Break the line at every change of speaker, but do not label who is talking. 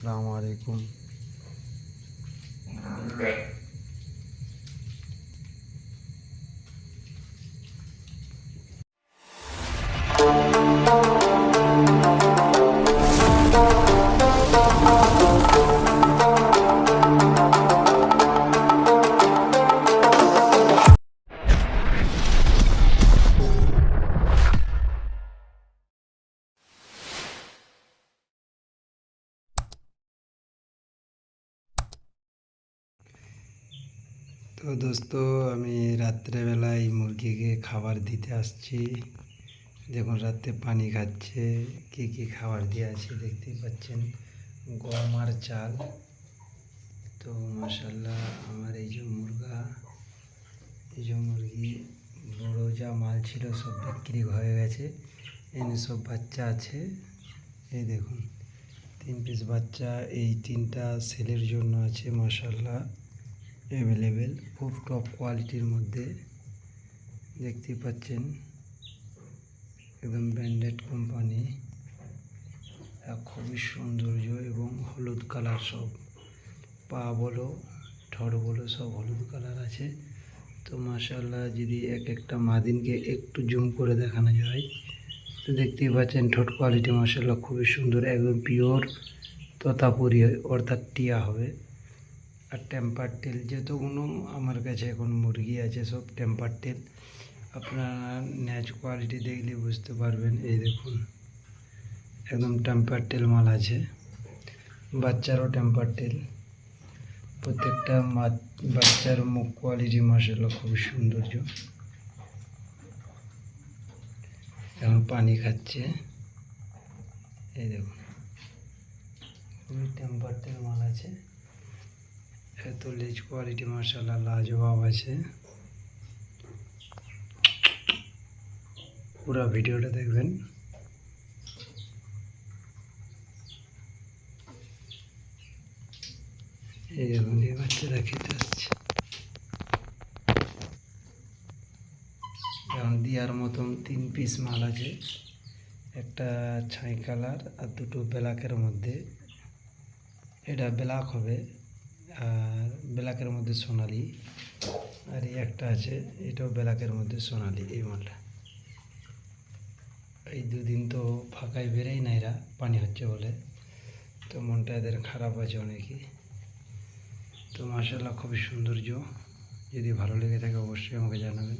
আসসালামু আলাইকুম। তো দোস্ত, আমি রাত্রেবেলায় মুরগিকে খাবার দিতে আসছি। দেখুন রাত্রে পানি খাচ্ছে। কি কি খাবার দিয়ে আছে দেখতেই পাচ্ছেন, গম আর চাল। তো মাশাল্লাহ আমার এই যে মুরগি বড়ো যা মাল ছিল সব বিক্রি হয়ে গেছে। এনে সব বাচ্চা আছে। এই দেখুন 3 পিস বাচ্চা, এই 3টা সেলের জন্য আছে। মাশাল্লাহ অ্যাভেলেবেল, খুব টপ কোয়ালিটির মধ্যে দেখতেই পাচ্ছেন, একদম ব্র্যান্ডেড কোম্পানি। খুবই সৌন্দর্য এবং হলুদ কালার, সব পা বলো ঠোঁট বলো সব হলুদ কালার আছে। তো মাশাআল্লাহ যদি এক একটা মাদিনকে একটু জুম করে দেখানো যায় তো দেখতেই পাচ্ছেন ঠোঁট কোয়ালিটি মাশাআল্লাহ খুবই সুন্দর, একদম পিওর তোতাপুরি অর্থাৎ টিয়া হবে। আর টেম্পার টেল যতগুলো আমার কাছে এখন মুরগি আছে সব টেম্পার টেল। আপনারা ন্যাচ কোয়ালিটি দেখলে বুঝতে পারবেন। এই দেখুন একদম টেম্পার টেল মাল আছে, বাচ্চারও টেম্পার টেল। প্রত্যেকটা বাচ্চার মুখ কোয়ালিটি মাশাআল্লাহ খুবই সৌন্দর্য। এখন পানি খাচ্ছে। এই দেখুন খুবই টেম্পার টেল মাল আছে। এত লেজ কোয়ালিটি মাশাআল্লাহ লাজবাব আছে। পুরো ভিডিওটা দেখবেন। এই দেখুন এই বাচ্চারা খেতে আসছে। এখন দেওয়ার মতন 3 পিস মাল আছে, একটা ছাই কালার আর দুটো ব্ল্যাকের মধ্যে। এটা ব্ল্যাক হবে আর ব্ল্যাকের মধ্যে সোনালি। আর এই একটা আছে, এটাও ব্ল্যাকের মধ্যে সোনালি। এই মালটা এই দুদিন তো ফাঁকায় বেরোয় না এরা, পানি হচ্ছে বলে। তো মনটা এদের খারাপ আছে অনেকই। তো মাশাআল্লাহ খুবই সৌন্দর্য। যদি ভালো লেগে থাকে অবশ্যই আমাকে জানাবেন।